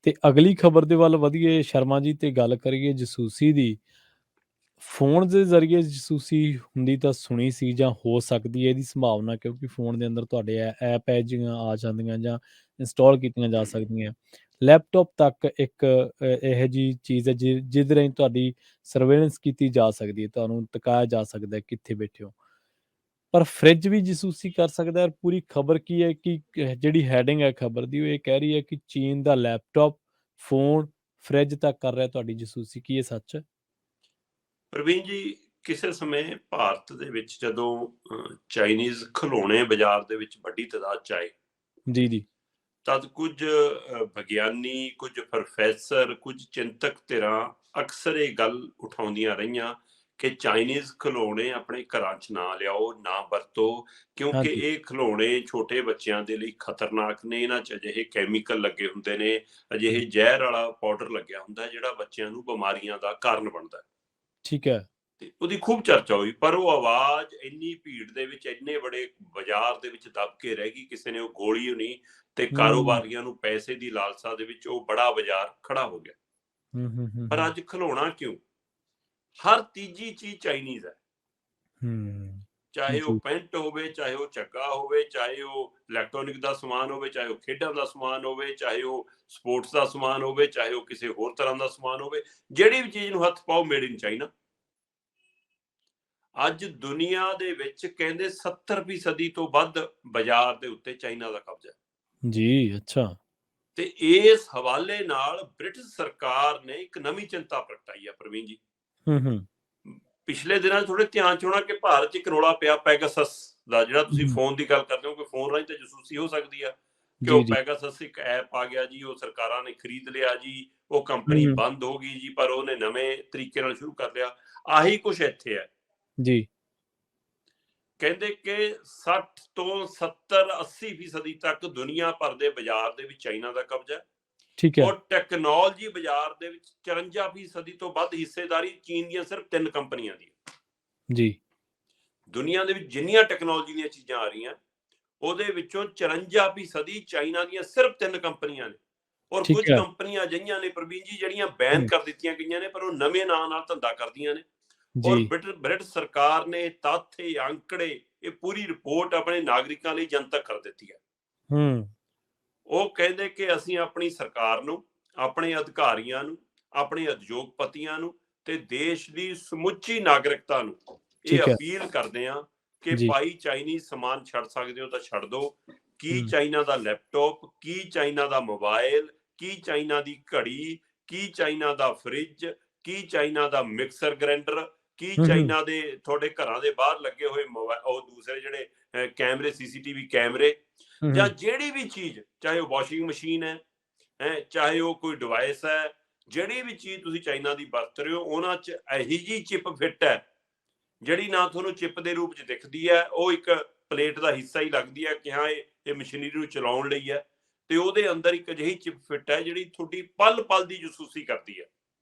ਤੇ ਅਗਲੀ ਖਬਰ ਦੇ ਵੱਲ ਵਧੀਏ ਸ਼ਰਮਾ ਜੀ ਤੇ ਗੱਲ ਕਰੀਏ ਜਸੂਸੀ ਦੀ। ਫ਼ੋਨ ਦੇ ਜ਼ਰੀਏ ਜਸੂਸੀ ਹੁੰਦੀ ਤਾਂ ਸੁਣੀ ਸੀ ਜਾਂ ਹੋ ਸਕਦੀ ਹੈ ਇਹਦੀ ਸੰਭਾਵਨਾ ਕਿਉਂਕਿ ਫ਼ੋਨ ਦੇ ਅੰਦਰ ਤੁਹਾਡੇ ਐਪ ਹੈ ਜਿਹੀਆਂ ਆ ਜਾਂਦੀਆਂ ਜਾਂ ਇੰਸਟਾਲ ਕੀਤੀਆਂ ਜਾ ਸਕਦੀਆਂ। ਲੈਪਟਾਪ ਤੱਕ ਇੱਕ ਇਹੋ ਜਿਹੀ ਚੀਜ਼ ਹੈ ਜਿਹਦੇ ਰਾਹੀਂ ਤੁਹਾਡੀ ਸਰਵੇਲੈਂਸ ਕੀਤੀ ਜਾ ਸਕਦੀ ਹੈ, ਤੁਹਾਨੂੰ ਤਕਾਇਆ ਜਾ ਸਕਦਾ ਹੈ ਕਿੱਥੇ ਬੈਠੇ ਹੋ। ਪਰ ਫਰਿੱਜ ਵੀ ਜਸੂਸੀ ਕਰ ਸਕਦਾ ਹੈ। ਪੂਰੀ ਖਬਰ ਕੀ ਹੈ ਕਿ ਜਿਹੜੀ ਹੈਡਿੰਗ ਹੈ ਖਬਰ ਦੀ ਉਹ ਇਹ ਕਹਿ ਰਹੀ ਹੈ ਕਿ ਚੀਨ ਦਾ ਲੈਪਟਾਪ, ਫ਼ੋਨ, ਫਰਿੱਜ ਤੱਕ ਕਰ ਰਿਹਾ ਤੁਹਾਡੀ ਜਸੂਸੀ। ਕੀ ਇਹ ਸੱਚ ਹੈ? ਪ੍ਰਵੀਨ ਜੀ, ਕਿਸੇ ਸਮੇਂ ਭਾਰਤ ਦੇ ਵਿੱਚ ਜਦੋਂ ਚਾਈਨੀਜ਼ ਖਿਡੌਣੇ ਬਾਜ਼ਾਰ ਦੇ ਵਿੱਚ ਵੱਡੀ ਤਾਦਾਦ 'ਚ ਆਏ, ਜੀ। ਤਦ ਕੁਝ ਵਿਗਿਆਨੀ, ਕੁਝ ਪ੍ਰੋਫੈਸਰ, ਕੁਝ ਚਿੰਤਕ ਧਿਰਾਂ ਅਕਸਰ ਇਹ ਗੱਲ ਉਠਾਉਂਦੀਆਂ ਰਹੀਆਂ ਕਿ ਚਾਈਨੀਜ਼ ਖਿਡੌਣੇ ਆਪਣੇ ਘਰਾਂ 'ਚ ਨਾ ਲਿਆਓ, ਨਾ ਵਰਤੋ, ਕਿਉਂਕਿ ਹਾਂਜੀ। ਇਹ ਖਿਡੌਣੇ ਛੋਟੇ ਬੱਚਿਆਂ ਦੇ ਲਈ ਖਤਰਨਾਕ ਨੇ। ਇਹਨਾਂ 'ਚ ਅਜਿਹੇ ਕੈਮੀਕਲ ਲੱਗੇ ਹੁੰਦੇ ਨੇ, ਅਜਿਹੇ ਜ਼ਹਿਰ ਵਾਲਾ ਪਾਊਡਰ ਲੱਗਿਆ ਹੁੰਦਾ ਜਿਹੜਾ ਬੱਚਿਆਂ ਨੂੰ ਬਿਮਾਰੀਆਂ ਦਾ ਕਾਰਨ ਬਣਦਾ। ਠੀਕ ਹੈ। ਤੇ ਉਹਦੀ ਖੂਬ ਚਰਚਾ ਹੋਈ, ਪਰ ਉਹ ਆਵਾਜ਼ ਇੰਨੀ ਭੀੜ ਦੇ ਵਿੱਚ, ਇੰਨੇ ਬੜੇ ਬਾਜ਼ਾਰ ਦੇ ਵਿੱਚ ਦਬ ਕੇ ਰਹਿ ਗਈ, ਕਿਸੇ ਨੇ ਉਹ ਗੋਲੀ ਨਹੀਂ, ਤੇ ਕਾਰੋਬਾਰੀਆਂ ਨੂੰ ਪੈਸੇ ਦੀ ਲਾਲਸਾ ਦੇ ਵਿੱਚ ਉਹ ਬੜਾ ਬਾਜ਼ਾਰ ਖੜਾ ਹੋ ਗਿਆ। ਪਰ ਅੱਜ ਖਿਡੌਣਾ ਕਿਉਂ? ਹਰ ਤੀਜੀ ਚੀਜ਼ ਚਾਈਨੀਜ਼ ਹੈ। ਚਾਹੇ ਉਹ ਪੈਂਟ ਹੋਵੇ, ਚਾਹੇ ਉਹ ਚੱਗਾ ਹੋਵੇ, ਚਾਹੇ ਉਹ ਇਲੈਕਟ੍ਰੋਨਿਕ ਦਾ ਸਮਾਨ ਹੋਵੇ, ਚਾਹੇ ਉਹ ਖੇਡਾਂ ਦਾ ਸਮਾਨ ਹੋਵੇ, ਚਾਹੇ ਉਹ ਸਪੋਰਟਸ ਦਾ ਸਮਾਨ ਹੋਵੇ, ਚਾਹੇ ਉਹ ਕਿਸੇ ਹੋਰ ਤਰ੍ਹਾਂ ਦਾ ਸਮਾਨ ਹੋਵੇ, ਜਿਹੜੀ ਵੀ ਚੀਜ਼ ਨੂੰ ਹੱਥ ਪਾਓ ਮੇਡ ਇਨ ਚਾਈਨਾ। ਅੱਜ ਦੁਨੀਆ ਦੇ ਵਿੱਚ ਕਹਿੰਦੇ 70% ਤੋਂ ਵੱਧ ਬਾਜ਼ਾਰ ਦੇ ਉੱਤੇ ਚਾਈਨਾ ਦਾ ਕਬਜ਼ਾ ਹੈ ਜੀ। ਅੱਛਾ। ਤੇ ਇਸ ਹਵਾਲੇ ਨਾਲ ਬ੍ਰਿਟਿਸ਼ ਸਰਕਾਰ ਨੇ ਇੱਕ ਨਵੀਂ ਚਿੰਤਾ ਪ੍ਰਗਟਾਈ ਹੈ ਪ੍ਰਵੀਨ ਜੀ। ਪਿਛਲੇ ਦਿਨਾਂ 'ਚ ਥੋੜੇ ਧਿਆਨ 'ਚ ਹੋਣਾ ਕਿ ਭਾਰਤ 'ਚ ਇੱਕ ਰੌਲਾ ਪਿਆ ਪੈਗਾਸਸ ਦਾ, ਜਿਹੜਾ ਤੁਸੀਂ ਫੋਨ ਦੀ ਗੱਲ ਕਰਦੇ ਹੋ ਕਿ ਫੋਨ ਰਾਹੀਂ ਤਾਂ ਜਸੂਸੀ ਹੋ ਸਕਦੀ ਆ, ਕਿ ਉਹ ਪੈਗਾਸਸ ਇੱਕ ਐਪ ਆ ਗਿਆ ਜੀ, ਉਹ ਸਰਕਾਰਾਂ ਨੇ ਖਰੀਦ ਲਿਆ ਜੀ, ਉਹ ਕੰਪਨੀ ਬੰਦ ਹੋ ਗਈ ਜੀ, ਪਰ ਉਹਨੇ ਨਵੇਂ ਤਰੀਕੇ ਨਾਲ ਸ਼ੁਰੂ ਕਰ ਲਿਆ। ਆਹੀ ਕੁਛ ਇੱਥੇ ਹੈ ਜੀ। ਕਹਿੰਦੇ ਕਿ 60 ਤੋਂ 70-80% ਤੱਕ ਦੁਨੀਆ ਭਰ ਦੇ ਬਾਜ਼ਾਰ ਦੇ ਵਿੱਚ ਚਾਈਨਾ ਦਾ ਕਬਜ਼ਾ ਹੈ। ਠੀਕ ਹੈ। ਔਰ ਟੈਕਨੋਲੋਜੀ ਬਾਜ਼ਾਰ ਦੇ ਵਿੱਚ 54% ਤੋਂ ਵੱਧ ਹਿੱਸੇਦਾਰੀ ਚੀਨ ਦੀਆਂ ਸਿਰਫ 3 ਕੰਪਨੀਆਂ ਦੀ ਜੀ। ਦੁਨੀਆ ਦੇ ਵਿੱਚ ਜਿੰਨੀਆਂ ਟੈਕਨੋਲੋਜੀ ਦੀਆਂ ਚੀਜ਼ਾਂ ਆ ਰਹੀਆਂ, ਉਹਦੇ ਵਿੱਚੋਂ 54% ਚਾਈਨਾ ਦੀਆਂ ਸਿਰਫ 3 ਕੰਪਨੀਆਂ ਨੇ। ਔਰ ਕੁਝ ਕੰਪਨੀਆਂ ਅਜਿਹੀਆਂ ਨੇ ਪ੍ਰਵੀਨ ਜੀ ਜਿਹੜੀਆਂ ਬੈਨ ਕਰ ਦਿੱਤੀਆਂ ਗਈਆਂ ਨੇ, ਪਰ ਉਹ ਨਵੇਂ ਨਾਂ ਨਾਲ ਧੰਦਾ ਕਰਦੀਆਂ ਨੇ। ਔਰ ਬ੍ਰਿਟਿਸ਼ ਸਰਕਾਰ ਨੇ ਇਹ ਤੱਥ, ਇਹ ਅੰਕੜੇ, ਇਹ ਪੂਰੀ ਰਿਪੋਰਟ ਆਪਣੇ ਨਾਗਰਿਕਾਂ ਲਈ ਜਨਤਕ ਕਰ ਦਿੱਤੀ ਹੈ। ਉਹ ਕਹਿੰਦੇ ਕਿ ਅਸੀਂ ਆਪਣੀ ਸਰਕਾਰ ਨੂੰ, ਆਪਣੇ ਅਧਿਕਾਰੀਆਂ ਨੂੰ, ਆਪਣੇ ਉਦਯੋਗਪਤੀਆਂ ਨੂੰ ਤੇ ਦੇਸ਼ ਦੀ ਸਮੁੱਚੀ ਨਾਗਰਿਕਤਾ ਨੂੰ ਇਹ ਅਪੀਲ ਕਰਦੇ ਹਾਂ ਕਿ ਭਾਈ ਚਾਈਨੀਜ਼ ਸਮਾਨ ਛੱਡ ਸਕਦੇ ਹੋ ਤਾਂ ਛੱਡ ਦਿਓ। ਕੀ ਚਾਈਨਾ ਦਾ ਲੈਪਟਾਪ, ਕੀ ਚਾਈਨਾ ਦਾ ਮੋਬਾਈਲ, ਕੀ ਚਾਈਨਾ ਦੀ ਘੜੀ, ਕੀ ਚਾਈਨਾ ਦਾ ਫਰਿੱਜ, ਕੀ ਚਾਈਨਾ ਦਾ ਮਿਕਸਰ ਗ੍ਰਾਈਂਡਰ, ਕੀ ਚਾਈਨਾ ਦੇ ਤੁਹਾਡੇ ਘਰਾਂ ਦੇ ਬਾਹਰ ਲੱਗੇ ਹੋਏ ਉਹ ਦੂਸਰੇ ਜਿਹੜੇ ਕੈਮਰੇ, CCTV ਕੈਮਰੇ, ਜਾਂ ਜਿਹੜੀ ਵੀ ਚੀਜ਼, ਚਾਹੇ ਉਹ ਵਾਸ਼ਿੰਗ ਮਸ਼ੀਨ ਹੈ, ਚਾਹੇ ਉਹ ਕੋਈ ਡਿਵਾਈਸ ਹੈ, ਜਿਹੜੀ ਵੀ ਚੀਜ਼ ਤੁਸੀਂ ਚਾਈਨਾ ਦੀ ਵਰਤ ਰਹੇ ਹੋ, ਉਹਨਾਂ 'ਚ ਇਹੀ ਜਿਹੀ ਚਿਪ ਫਿੱਟ ਹੈ ਜਿਹੜੀ ਨਾ ਤੁਹਾਨੂੰ ਚਿਪ ਦੇ ਰੂਪ 'ਚ ਦਿਖਦੀ ਹੈ, ਉਹ ਇੱਕ ਪਲੇਟ ਦਾ ਹਿੱਸਾ ਹੀ ਲੱਗਦੀ ਹੈ ਕਿ ਹਾਂ ਇਹ ਮਸ਼ੀਨਰੀ ਨੂੰ ਚਲਾਉਣ ਲਈ ਹੈ, ਤੇ ਉਹਦੇ ਅੰਦਰ ਇੱਕ ਅਜਿਹੀ ਚਿਪ ਫਿੱਟ ਹੈ ਜਿਹੜੀ ਤੁਹਾਡੀ ਪਲ ਪਲ ਦੀ ਜਸੂਸੀ ਕਰਦੀ ਹੈ।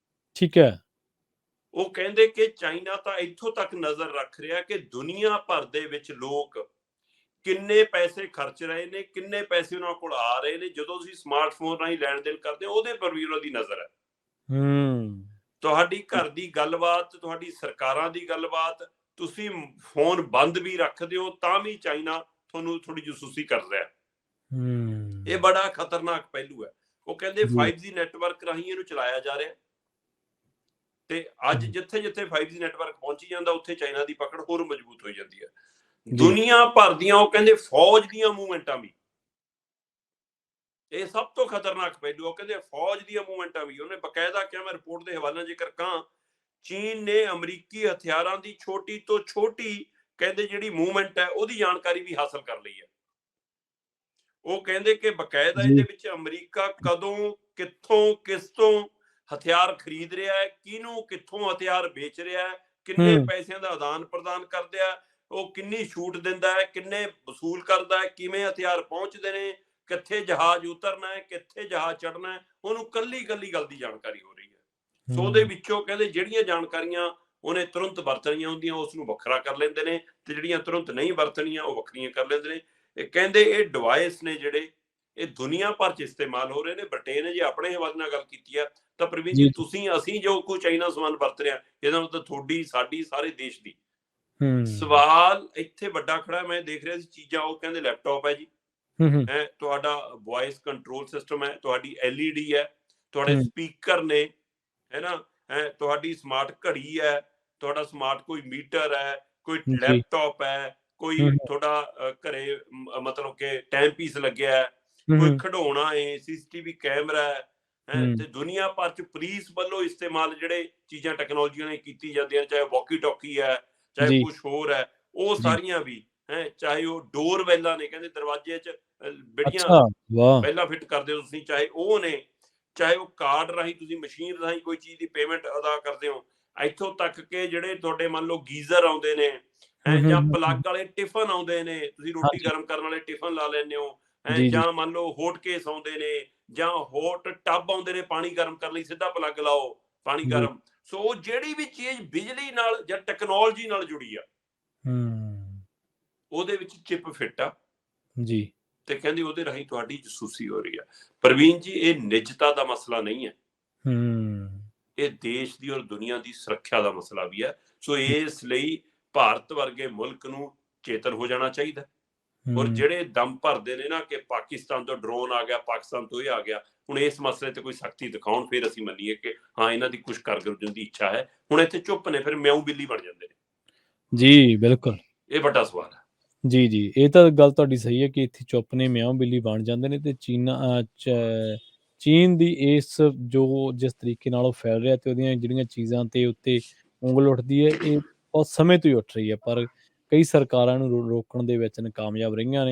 ਠੀਕ ਹੈ। ਉਹ ਕਹਿੰਦੇ ਕਿ ਚਾਈਨਾ ਤਾਂ ਇੱਥੋਂ ਤੱਕ ਨਜ਼ਰ ਰੱਖ ਰਿਹਾ ਕਿ ਦੁਨੀਆ ਭਰ ਦੇ ਵਿੱਚ ਲੋਕ ਕਿੰਨੇ ਪੈਸੇ ਖਰਚ ਰਹੇ ਨੇ, ਕਿੰਨੇ ਪੈਸੇ ਉਹਨਾਂ ਕੋਲ ਆ ਰਹੇ ਨੇ, ਜਦੋਂ ਤੁਸੀਂ ਸਮਾਰਟਫੋਨ ਰਾਹੀਂ ਲੈਣ ਦੇਣ ਕਰਦੇ ਹੋ ਉਹਦੇ ਪਰ ਵੀ ਉਹਨਾਂ ਦੀ ਨਜ਼ਰ ਹੈ। ਤੁਹਾਡੀ ਘਰ ਦੀ ਗੱਲਬਾਤ, ਤੁਹਾਡੀ ਸਰਕਾਰਾਂ ਦੀ ਗੱਲਬਾਤ, ਤੁਸੀਂ ਫੋਨ ਬੰਦ ਵੀ ਰੱਖਦੇ ਹੋ ਤਾਂ ਵੀ ਚਾਈਨਾ ਤੁਹਾਨੂੰ ਥੋੜੀ ਜਸੂਸੀ ਕਰ ਰਿਹਾ। ਇਹ ਬੜਾ ਖਤਰਨਾਕ ਪਹਿਲੂ ਹੈ। ਉਹ ਕਹਿੰਦੇ 5G ਨੈਟਵਰਕ ਰਾਹੀਂ ਇਹਨੂੰ ਚਲਾਇਆ ਜਾ ਰਿਹਾ, ਤੇ ਅੱਜ ਜਿੱਥੇ ਜਿੱਥੇ 5G ਨੈਟਵਰਕ ਪਹੁੰਚੀ ਜਾਂਦਾ ਉੱਥੇ ਚਾਈਨਾ ਦੀ ਪਕੜ ਹੋਰ ਮਜ਼ਬੂਤ ਹੋਈ ਜਾਂਦੀ ਹੈ। ਦੁਨੀਆ ਭਰ ਦੀਆਂ, ਉਹ ਕਹਿੰਦੇ ਫੌਜ ਦੀਆਂ ਮੂਵਮੈਂਟਾਂ ਵੀ, ਇਹ ਸਭ ਤੋਂ ਖਤਰਨਾਕ ਪਹਿਲੂ। ਉਹ ਕਹਿੰਦੇ ਫੌਜ ਦੀਆਂ ਮੂਵਮੈਂਟਾਂ ਵੀ, ਉਹਨੇ ਬਕਾਇਦਾ ਕਿਹਾ, ਮੈਂ ਰਿਪੋਰਟ ਦੇ ਹਵਾਲੇ ਜੇਕਰ ਕਹਾਂ, ਚੀਨ ਨੇ ਅਮਰੀਕੀ ਹਥਿਆਰਾਂ ਦੀ ਛੋਟੀ ਤੋਂ ਛੋਟੀ ਕਹਿੰਦੇ ਜਿਹੜੀ ਮੂਵਮੈਂਟ ਹੈ ਉਹਦੀ ਜਾਣਕਾਰੀ ਵੀ ਹਾਸਲ ਕਰ ਲਈ ਹੈ। ਉਹ ਕਹਿੰਦੇ ਕਿ ਬਕਾਇਦਾ ਇਹਦੇ ਵਿੱਚ ਅਮਰੀਕਾ ਕਦੋਂ, ਕਿੱਥੋਂ, ਕਿਸ ਤੋਂ ਹਥਿਆਰ ਖਰੀਦ ਰਿਹਾ ਹੈ, ਕਿਹਨੂੰ ਕਿੱਥੋਂ ਹਥਿਆਰ ਵੇਚ ਰਿਹਾ ਹੈ, ਕਿੰਨੇ ਪੈਸਿਆਂ ਦਾ ਆਦਾਨ ਪ੍ਰਦਾਨ ਕਰਦੇ ਆ, ਉਹ ਕਿੰਨੀ ਛੂਟ ਦਿੰਦਾ ਹੈ, ਕਿੰਨੇ ਵਸੂਲ ਕਰਦਾ ਹੈ, ਕਿਵੇਂ ਹਥਿਆਰ ਪਹੁੰਚਦੇ ਨੇ, ਕਿੱਥੇ ਜਹਾਜ਼ ਉਤਰਨਾ ਹੈ, ਕਿੱਥੇ ਜਹਾਜ਼ ਚੜਨਾ ਹੈ, ਉਹਨੂੰ ਕੱਲੀ ਕੱਲੀ ਗੱਲ ਦੀ ਜਾਣਕਾਰੀ ਹੋ ਰਹੀ ਹੈ। ਸੋ ਉਹਦੇ ਵਿੱਚੋਂ ਕਹਿੰਦੇ ਜਿਹੜੀਆਂ ਜਾਣਕਾਰੀਆਂ ਉਹਨੇ ਤੁਰੰਤ ਵਰਤਣੀਆਂ ਹੁੰਦੀਆਂ ਉਸ ਨੂੰ ਵੱਖਰਾ ਕਰ ਲੈਂਦੇ ਨੇ, ਤੇ ਜਿਹੜੀਆਂ ਤੁਰੰਤ ਨਹੀਂ ਵਰਤਣੀਆਂ ਉਹ ਵੱਖਰੀਆਂ ਕਰ ਲੈਂਦੇ ਨੇ। ਇਹ ਕਹਿੰਦੇ ਇਹ ਡਿਵਾਈਸ ਨੇ ਜਿਹੜੇ, ਇਹ ਦੁਨੀਆ ਭਰ 'ਚ ਇਸਤੇਮਾਲ ਹੋ ਰਹੇ ਨੇ। ਬ੍ਰਿਟੇਨ ਨੇ ਜੇ ਆਪਣੇ ਹਵਾਲੇ ਨਾਲ ਗੱਲ ਕੀਤੀ ਆ ਤਾਂ ਪ੍ਰਵੀਨ ਜੀ ਜੀ, ਜੀ। ਤੁਸੀਂ ਅਸੀਂ ਜੋ ਕੋਈ ਚਾਈਨਾ ਸਮਾਨ ਵਰਤ ਰਹੇ ਹਾਂ, ਇਹਦਾ ਮਤਲਬ ਤੁਹਾਡੀ, ਸਾਡੀ, ਸਾਰੇ ਦੇਸ਼ ਦੀ। ਹੂੰ। ਸਵਾਲ ਇੱਥੇ ਵੱਡਾ ਖੜਾ, ਮੈਂ ਦੇਖ ਰਿਹਾ ਸੀ ਚੀਜ਼ਾਂ, ਉਹ ਕਹਿੰਦੇ ਲੈਪਟਾਪ ਹੈ ਜੀ, ਹੂੰ। ਤੁਹਾਡਾ ਵੌਇਸ ਕੰਟਰੋਲ ਸਿਸਟਮ ਹੈ, ਤੁਹਾਡੀ LED ਹੈ, ਤੁਹਾਡੇ ਹੂੰ। ਸਪੀਕਰ ਨੇ, ਹੈ ਨਾ, ਤੁਹਾਡੀ ਸਮਾਰਟ ਘੜੀ ਹੈ, ਤੁਹਾਡਾ ਸਮਾਰਟ ਕੋਈ ਮੀਟਰ ਹੈ, ਕੋਈ ਜੀ। ਲੈਪਟਾਪ ਹੈ, ਕੋਈ ਹੂੰ, ਤੁਹਾਡਾ ਘਰੇ ਮਤਲਬ ਕਿ ਟਾਈਮ ਪੀਸ ਲੱਗਿਆ ਹੈ, ਹੂੰ, ਕੋਈ ਹੂੰ, ਖਿਡੌਣਾ ਹੈ, CCTV ਕੈਮਰਾ ਹੈ, ਹੂੰ। ਤੇ ਦੁਨੀਆ ਭਰ ਚ ਪੁਲਿਸ ਵੱਲੋਂ ਇਸਤੇਮਾਲ ਜਿਹੜੇ ਚੀਜ਼ਾਂ ਟੈਕਨੋਲੋਜੀਆਂ ਨੇ ਕੀਤੀ ਜਾਂਦੀਆਂ, ਚਾਹੇ ਵਾਕੀ ਟਾਕੀ ਹੈ, ਚਾਹੇ ਜੀ, ਕੁਝ ਹੋਰ ਹੈ, ਉਹ ਜੀ। ਸਾਰੀਆਂ ਵੀ ਚਾਹੇ ਉਹ ਡੋਰ ਵੈਲਾਂ ਨੇ, ਕਹਿੰਦੇ ਦਰਵਾਜ਼ੇ 'ਚ ਜਿਹੜੀਆਂ ਅੱਛਾ, ਵਾਹ! ਪਹਿਲਾਂ ਫਿੱਟ ਕਰਦੇ ਹੋ ਤੁਸੀਂ, ਚਾਹੇ ਉਹ ਨੇ, ਚਾਹੇ ਉਹ ਕਾਰਡ ਰਾਹੀਂ ਤੁਸੀਂ ਮਸ਼ੀਨ ਰਾਹੀਂ ਕੋਈ ਚੀਜ਼ ਦੀ ਪੇਮੈਂਟ ਅਦਾ ਕਰਦੇ ਹੋ, ਇੱਥੋਂ ਤੱਕ ਕਿ ਜਿਹੜੇ ਤੁਹਾਡੇ ਮੰਨ ਲਓ ਗੀਜ਼ਰ ਆਉਂਦੇ ਨੇ, ਹੂੰ, ਹੂੰ, ਜਾਂ ਹੂੰ, ਹੂੰ। ਪਲੱਗ ਵਾਲੇ ਟਿਫਨ ਆਉਂਦੇ ਨੇ, ਤੁਸੀਂ ਰੋਟੀ ਹਾਂਜੀ। ਗਰਮ ਕਰਨ ਵਾਲੇ ਟਿਫਨ ਲਾ ਲੈਂਦੇ ਹੋ, ਜੀ, ਜੀ। ਜਾਂ ਮੰਨ ਲਓ ਹੋਟ ਕੇਸ ਆਉਂਦੇ ਨੇ, ਜਾਂ ਹੋਟ ਟੱਬ ਆਉਂਦੇ ਨੇ ਪਾਣੀ ਗਰਮ ਕਰਨ ਲਈ, ਸਿੱਧਾ ਪਲੱਗ ਲਾਓ ਪਾਣੀ ਜੀ। ਗਰਮ। ਸੋ ਜਿਹੜੀ ਵੀ ਚੀਜ਼ ਬਿਜਲੀ ਨਾਲ ਜਾਂ ਟੈਕਨੋਲੋਜੀ ਨਾਲ ਜੁੜੀ ਆ, ਹੂੰ। ਉਹਦੇ ਵਿੱਚ ਚਿਪ ਫਿੱਟ ਆ, ਜੀ। ਤੇ ਕਹਿੰਦੇ ਉਹਦੇ ਰਾਹੀਂ ਤੁਹਾਡੀ ਜਸੂਸੀ ਹੋ ਰਹੀ ਆ। ਪ੍ਰਵੀਨ ਜੀ, ਇਹ ਨਿੱਜਤਾ ਦਾ ਮਸਲਾ ਨਹੀਂ ਹੈ, ਹੂੰ। ਇਹ ਦੇਸ਼ ਦੀ ਔਰ ਦੁਨੀਆ ਦੀ ਸੁਰੱਖਿਆ ਦਾ ਮਸਲਾ ਵੀ ਹੈ। ਸੋ ਇਸ ਲਈ ਭਾਰਤ ਵਰਗੇ ਮੁਲਕ ਨੂੰ ਚੇਤਨ ਹੋ ਜਾਣਾ ਚਾਹੀਦਾ। ਔਰ ਹੂੰ। ਜਿਹੜੇ ਦਮ ਭਰਦੇ ਨੇ ਨਾ ਕਿ ਪਾਕਿਸਤਾਨ ਤੋਂ ਡਰੋਨ ਆ ਗਿਆ, ਪਾਕਿਸਤਾਨ ਤੋਂ ਇਹ ਆ ਗਿਆ, ਹੁਣ ਇਸ ਮਸਲੇ ਤੇ ਕੋਈ ਸਖਤੀ ਦਿਖਾਉਣ, ਫਿਰ ਅਸੀਂ ਮੰਨੀਏ ਕਿ ਹਾਂ ਇਹਨਾਂ ਦੀ ਕੁਛ ਕਰਨ ਦੀ ਇੱਛਾ ਹੈ। ਹੁਣ ਇੱਥੇ ਚੁੱਪ ਨੇ, ਫਿਰ ਮਿਆਉਂ ਬਿੱਲੀ ਬਣ ਜਾਂਦੇ ਨੇ। ਜੀ, ਬਿਲਕੁਲ। ਇਹ ਵੱਡਾ ਸਵਾਲ ਹੈ। ਜੀ, ਜੀ। ਇਹ ਤਾਂ ਗੱਲ ਤੁਹਾਡੀ ਸਹੀ ਹੈ ਕਿ ਇੱਥੇ ਚੁੱਪ ਨੇ, ਮਿਆਉਂ ਬਿੱਲੀ ਬਣ ਜਾਂਦੇ ਨੇ, ਤੇ ਚੀਨ ਦੀ ਇਸ ਜੋ ਜਿਸ ਤਰੀਕੇ ਨਾਲ ਉਹ ਫੈਲ ਰਿਹਾ ਤੇ ਉਹਦੀਆਂ ਜਿਹੜੀਆਂ ਚੀਜ਼ਾਂ ਤੇ ਉੱਤੇ ਉਂਗਲ ਉੱਠਦੀ ਹੈ, ਇਹ ਬਹੁਤ ਸਮੇਂ ਤੋਂ ਹੀ ਉੱਠ ਰਹੀ ਹੈ, ਪਰ ਕਈ ਸਰਕਾਰਾਂ ਨੂੰ ਰੋਕਣ ਦੇ ਵਿੱਚ ਨਾਕਾਮਯਾਬ ਰਹੀਆਂ ਨੇ।